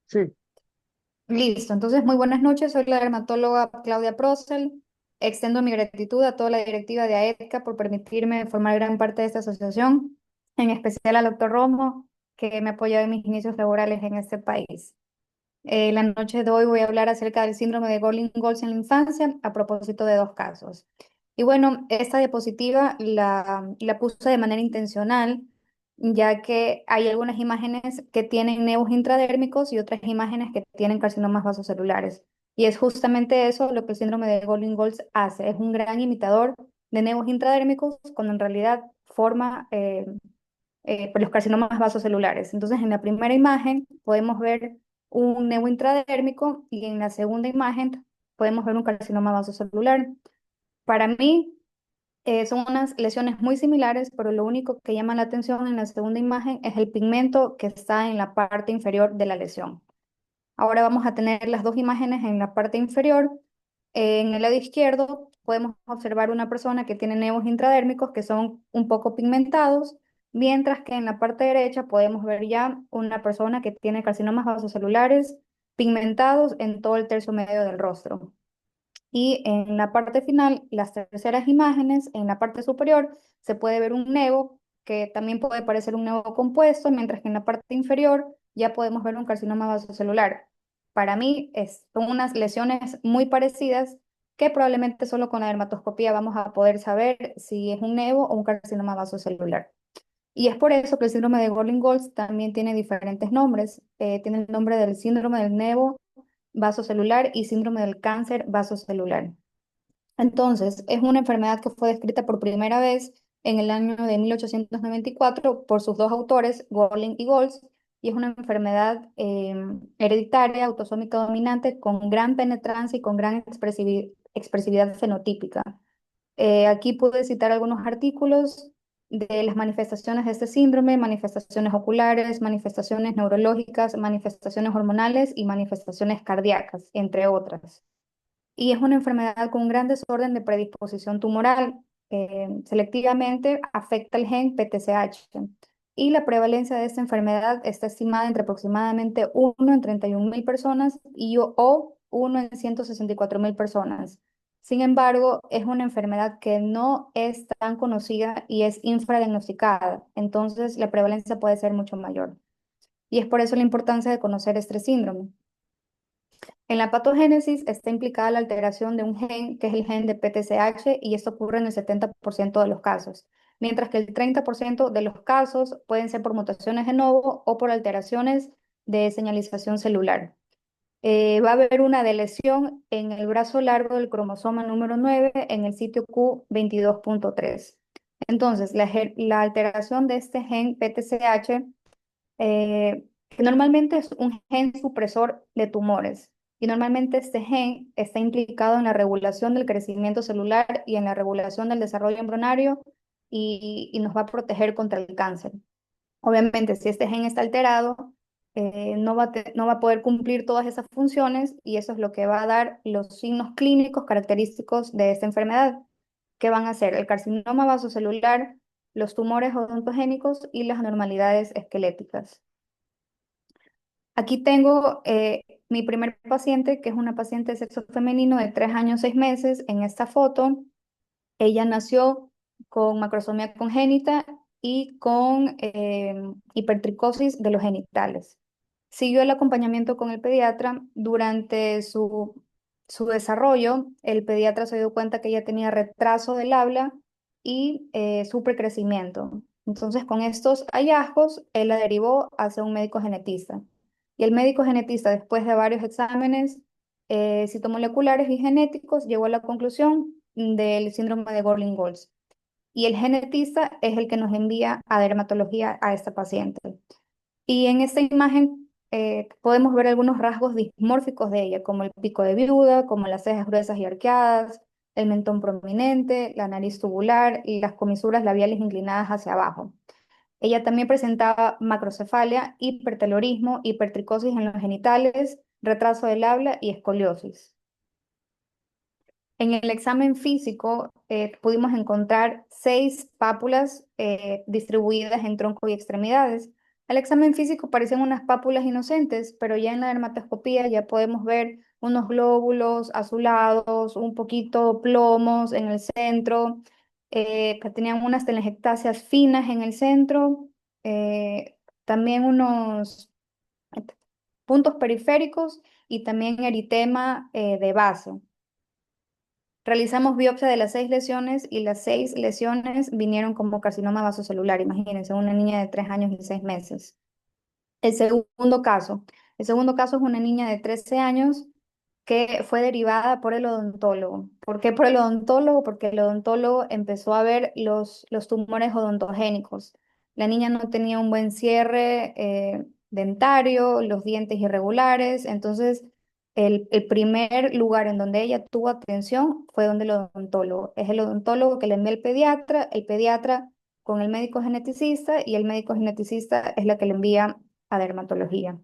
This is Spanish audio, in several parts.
Sí, Listo, entonces muy buenas noches, soy la dermatóloga Claudia Procel. Extendo mi gratitud a toda la directiva de AEDCA por permitirme formar gran parte de esta asociación, en especial al doctor Romo, que me apoyó en mis inicios laborales en este país. La noche de hoy voy a hablar acerca del síndrome de Golden-Goltz en la infancia, a propósito de dos casos. Y bueno, esta diapositiva la puse de manera intencional, ya que hay algunas imágenes que tienen nevos intradérmicos y otras imágenes que tienen carcinomas vasocelulares. Y es justamente eso lo que el síndrome de Golden-Goltz hace. Es un gran imitador de nevos intradérmicos cuando en realidad forma los carcinomas vasocelulares. Entonces, en la primera imagen podemos ver un nevo intradérmico y en la segunda imagen podemos ver un carcinoma vasocelular. Para mí, son unas lesiones muy similares, pero lo único que llama la atención en la segunda imagen es el pigmento que está en la parte inferior de la lesión. Ahora vamos a tener las dos imágenes en la parte inferior. En el lado izquierdo podemos observar una persona que tiene nevos intradérmicos que son un poco pigmentados, mientras que en la parte derecha podemos ver ya una persona que tiene carcinomas vasocelulares pigmentados en todo el tercio medio del rostro. Y en la parte final, las terceras imágenes, en la parte superior, se puede ver un nevo que también puede parecer un nevo compuesto, mientras que en la parte inferior ya podemos ver un carcinoma vasocelular. Para mí son unas lesiones muy parecidas que probablemente solo con la dermatoscopía vamos a poder saber si es un nevo o un carcinoma vasocelular. Y es por eso que el síndrome de Golden-Goltz también tiene diferentes nombres. Tiene el nombre del síndrome del nevo vasocelular y síndrome del cáncer vasocelular. Entonces, es una enfermedad que fue descrita por primera vez en el año de 1894 por sus dos autores, Golling y Goltz, y es una enfermedad hereditaria, autosómica dominante, con gran penetrancia y con gran expresividad fenotípica. Aquí pude citar algunos artículos de las manifestaciones de este síndrome, manifestaciones oculares, manifestaciones neurológicas, manifestaciones hormonales y manifestaciones cardíacas, entre otras. Y es una enfermedad con un gran desorden de predisposición tumoral. Selectivamente afecta el gen PTCH. Y la prevalencia de esta enfermedad está estimada entre aproximadamente 1 en 31.000 personas o 1 en 164.000 personas. Sin embargo, es una enfermedad que no es tan conocida y es infradiagnosticada. Entonces, la prevalencia puede ser mucho mayor. Y es por eso la importancia de conocer este síndrome. En la patogénesis está implicada la alteración de un gen, que es el gen de PTCH, y esto ocurre en el 70% de los casos, mientras que el 30% de los casos pueden ser por mutaciones de novo o por alteraciones de señalización celular. Va a haber una deleción en el brazo largo del cromosoma número 9 en el sitio Q22.3. Entonces, la alteración de este gen PTCH que normalmente es un gen supresor de tumores. Y normalmente este gen está implicado en la regulación del crecimiento celular y en la regulación del desarrollo embrionario y nos va a proteger contra el cáncer. Obviamente, si este gen está alterado, no va a poder cumplir todas esas funciones y eso es lo que va a dar los signos clínicos característicos de esta enfermedad, que van a ser el carcinoma vasocelular, los tumores odontogénicos y las anormalidades esqueléticas. Aquí tengo mi primer paciente, que es una paciente de sexo femenino de 3 años, 6 meses. En esta foto, ella nació con macrosomía congénita y con hipertricosis de los genitales. Siguió el acompañamiento con el pediatra durante su desarrollo. El pediatra se dio cuenta que ella tenía retraso del habla y supercrecimiento. Entonces, con estos hallazgos, él la derivó hacia un médico genetista. Y el médico genetista, después de varios exámenes citomoleculares y genéticos, llegó a la conclusión del síndrome de Gorlin-Goltz. Y el genetista es el que nos envía a dermatología a esta paciente. Y en esta imagen podemos ver algunos rasgos dismórficos de ella, como el pico de viuda, como las cejas gruesas y arqueadas, el mentón prominente, la nariz tubular y las comisuras labiales inclinadas hacia abajo. Ella también presentaba macrocefalia, hipertelorismo, hipertricosis en los genitales, retraso del habla y escoliosis. En el examen físico pudimos encontrar 6 pápulas distribuidas en tronco y extremidades. Al examen físico parecen unas pápulas inocentes, pero ya en la dermatoscopía ya podemos ver unos glóbulos azulados, un poquito plomos en el centro, que tenían unas telangiectasias finas en el centro, también unos puntos periféricos y también eritema de base. Realizamos biopsia de las 6 lesiones y las 6 lesiones vinieron como carcinoma vasocelular. Imagínense, una niña de 3 años y 6 meses. El segundo caso. El segundo caso es una niña de 13 años que fue derivada por el odontólogo. ¿Por qué por el odontólogo? Porque el odontólogo empezó a ver los tumores odontogénicos. La niña no tenía un buen cierre dentario, los dientes irregulares. Entonces, el primer lugar en donde ella tuvo atención fue donde el odontólogo. Es el odontólogo que le envía el pediatra con el médico geneticista y el médico geneticista es la que le envía a dermatología.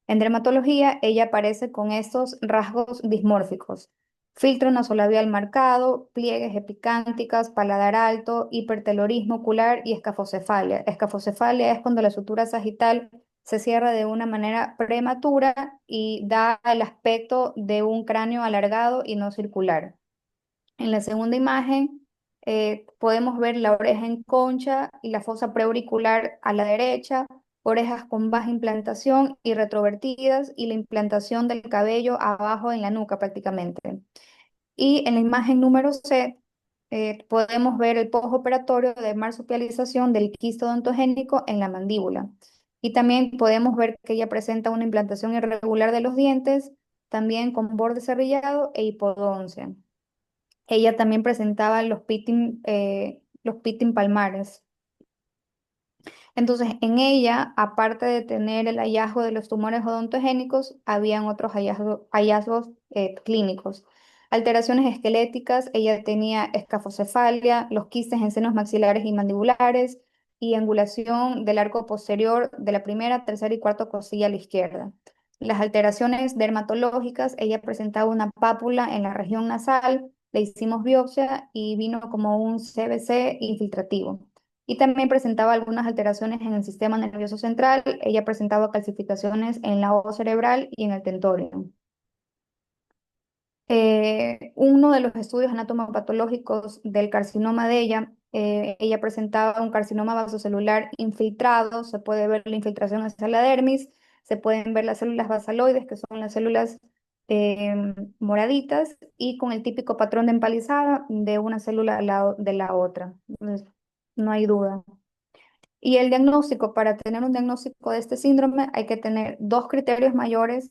En dermatología, ella aparece con estos rasgos dismórficos: filtro nasolabial marcado, pliegues epicánticas, paladar alto, hipertelorismo ocular y escafocefalia. Escafocefalia es cuando la sutura sagital se cierra de una manera prematura y da el aspecto de un cráneo alargado y no circular. En la segunda imagen podemos ver la oreja en concha y la fosa preauricular a la derecha, orejas con baja implantación y retrovertidas y la implantación del cabello abajo en la nuca prácticamente. Y en la imagen número C podemos ver el postoperatorio de marsupialización del quiste odontogénico en la mandíbula. Y también podemos ver que ella presenta una implantación irregular de los dientes, también con borde serrillado e hipodoncia. Ella también presentaba los pitting palmares. Entonces, en ella, aparte de tener el hallazgo de los tumores odontogénicos, habían otros hallazgos clínicos. Alteraciones esqueléticas, ella tenía escafocefalia, los quistes en senos maxilares y mandibulares y angulación del arco posterior de la primera, tercera y cuarta costilla a la izquierda. Las alteraciones dermatológicas, ella presentaba una pápula en la región nasal, le hicimos biopsia y vino como un CBC infiltrativo. Y también presentaba algunas alteraciones en el sistema nervioso central. Ella presentaba calcificaciones en la voz cerebral y en el tentorium. Uno de los estudios anatomopatológicos del carcinoma de ella presentaba un carcinoma vasocelular infiltrado. Se puede ver la infiltración hacia la dermis, se pueden ver las células basaloides, que son las células moraditas, y con el típico patrón de empalizada de una célula al lado de la otra. Entonces, no hay duda. Y el diagnóstico, para tener un diagnóstico de este síndrome hay que tener dos criterios mayores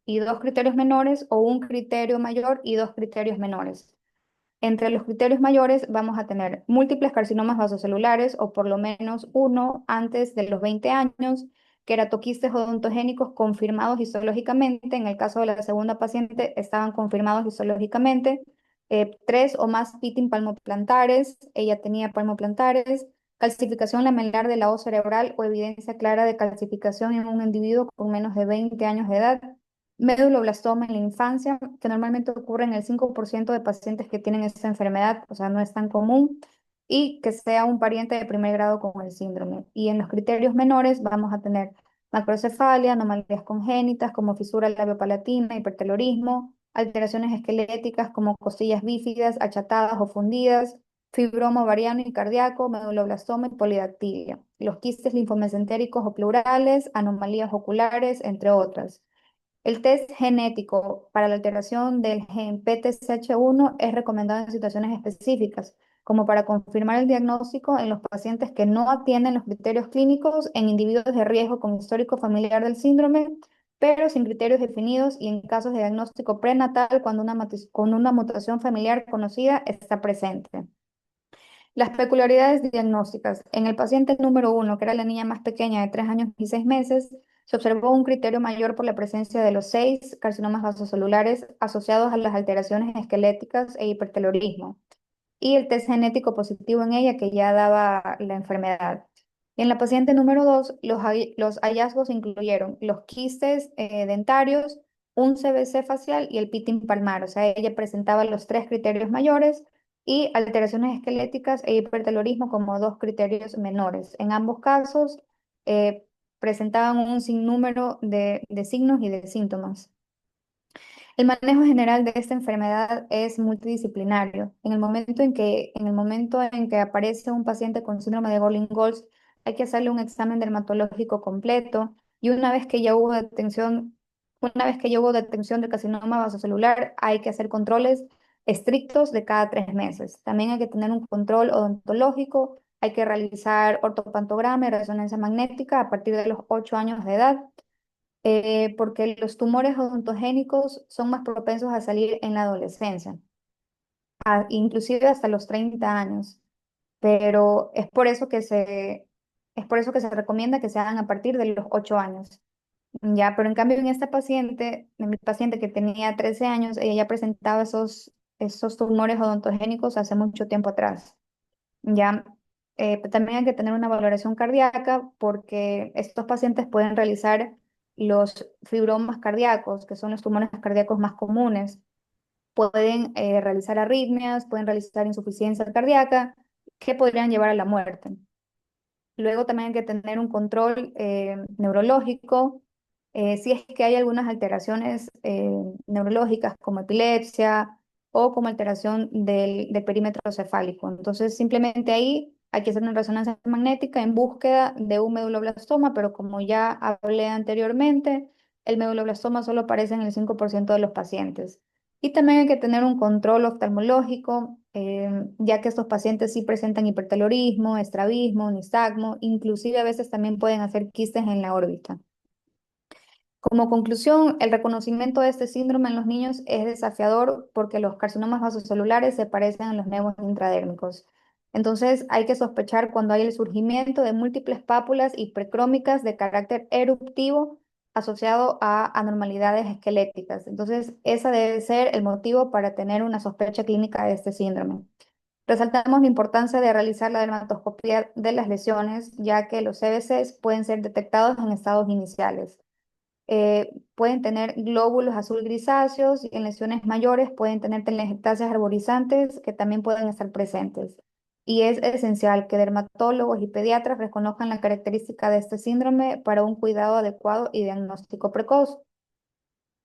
y dos criterios menores o un criterio mayor y dos criterios menores. Entre los criterios mayores vamos a tener múltiples carcinomas vasocelulares o por lo menos uno antes de los 20 años, queratoquistes odontogénicos confirmados histológicamente. En el caso de la segunda paciente estaban confirmados histológicamente. Tres o más pitting palmoplantares, ella tenía palmoplantares, calcificación lamelar de la hoz cerebral o evidencia clara de calcificación en un individuo con menos de 20 años de edad, meduloblastoma en la infancia, que normalmente ocurre en el 5% de pacientes que tienen esta enfermedad, o sea, no es tan común, y que sea un pariente de primer grado con el síndrome. Y en los criterios menores vamos a tener macrocefalia, anomalías congénitas como fisura labiopalatina, hipertelorismo, alteraciones esqueléticas como costillas bífidas, achatadas o fundidas, fibroma ovariano y cardíaco, meduloblastoma y polidactilia, los quistes linfomesentéricos o pleurales, anomalías oculares, entre otras. El test genético para la alteración del gen PTCH1 es recomendado en situaciones específicas, como para confirmar el diagnóstico en los pacientes que no atienden los criterios clínicos, en individuos de riesgo con histórico familiar del síndrome, pero sin criterios definidos, y en casos de diagnóstico prenatal cuando con una mutación familiar conocida está presente. Las peculiaridades diagnósticas. En el paciente número uno, que era la niña más pequeña de 3 años y 6 meses, se observó un criterio mayor por la presencia de los 6 carcinomas vasocelulares asociados a las alteraciones esqueléticas e hipertelorismo, y el test genético positivo en ella que ya daba la enfermedad. En la paciente número 2, los hallazgos incluyeron los quistes dentarios, un CBC facial y el pitting palmar. O sea, ella presentaba los tres criterios mayores y alteraciones esqueléticas e hipertelorismo como dos criterios menores. En ambos casos, eh, presentaban un sinnúmero de signos y de síntomas. El manejo general de esta enfermedad es multidisciplinario. En el momento en que aparece un paciente con síndrome de Gorlin-Goltz, hay que hacerle un examen dermatológico completo y una vez que ya hubo detección del carcinoma vasocelular, hay que hacer controles estrictos de cada 3 meses. También hay que tener un control odontológico, hay que realizar ortopantograma y resonancia magnética a partir de los 8 años de edad, porque los tumores odontogénicos son más propensos a salir en la adolescencia, inclusive hasta los 30 años, pero es por eso que se recomienda que se hagan a partir de los 8 años. Ya, pero en cambio en mi paciente que tenía 13 años, ella ya presentaba esos tumores odontogénicos hace mucho tiempo atrás. Ya, también hay que tener una valoración cardíaca porque estos pacientes pueden realizar los fibromas cardíacos, que son los tumores cardíacos más comunes. Pueden realizar arritmias, pueden realizar insuficiencia cardíaca, que podrían llevar a la muerte. Luego también hay que tener un control neurológico, si es que hay algunas alteraciones neurológicas como epilepsia o como alteración del perímetro cefálico. Entonces, simplemente ahí hay que hacer una resonancia magnética en búsqueda de un meduloblastoma, pero como ya hablé anteriormente, el meduloblastoma solo aparece en el 5% de los pacientes. Y también hay que tener un control oftalmológico, ya que estos pacientes sí presentan hipertelorismo, estrabismo, nistagmo, inclusive a veces también pueden hacer quistes en la órbita. Como conclusión, el reconocimiento de este síndrome en los niños es desafiador porque los carcinomas vasocelulares se parecen a los nevos intradérmicos. Entonces, hay que sospechar cuando hay el surgimiento de múltiples pápulas hipercrómicas de carácter eruptivo asociado a anormalidades esqueléticas. Entonces, ese debe ser el motivo para tener una sospecha clínica de este síndrome. Resaltamos la importancia de realizar la dermatoscopia de las lesiones, ya que los CVCs pueden ser detectados en estados iniciales. Pueden tener glóbulos azul grisáceos y en lesiones mayores pueden tener telangiectasias arborizantes que también pueden estar presentes. Y es esencial que dermatólogos y pediatras reconozcan la característica de este síndrome para un cuidado adecuado y diagnóstico precoz.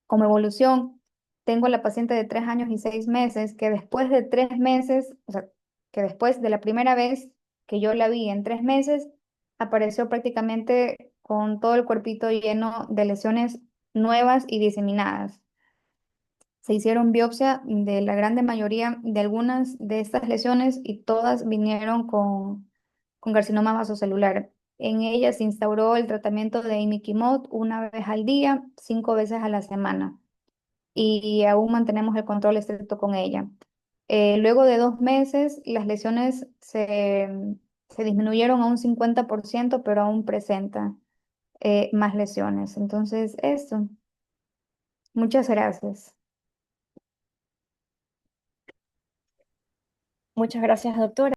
Como evolución, tengo a la paciente de 3 años y 6 meses que después de 3 meses, o sea, que después de la primera vez que yo la vi en 3 meses, apareció prácticamente con todo el cuerpito lleno de lesiones nuevas y diseminadas. Se hicieron biopsia de la grande mayoría de algunas de estas lesiones y todas vinieron con carcinoma vasocelular. En ella se instauró el tratamiento de imiquimod una vez al día, 5 veces a la semana y aún mantenemos el control estricto con ella. Luego de 2 meses, las lesiones se disminuyeron a un 50%, pero aún presenta más lesiones. Entonces, esto. Muchas gracias. Muchas gracias, doctora.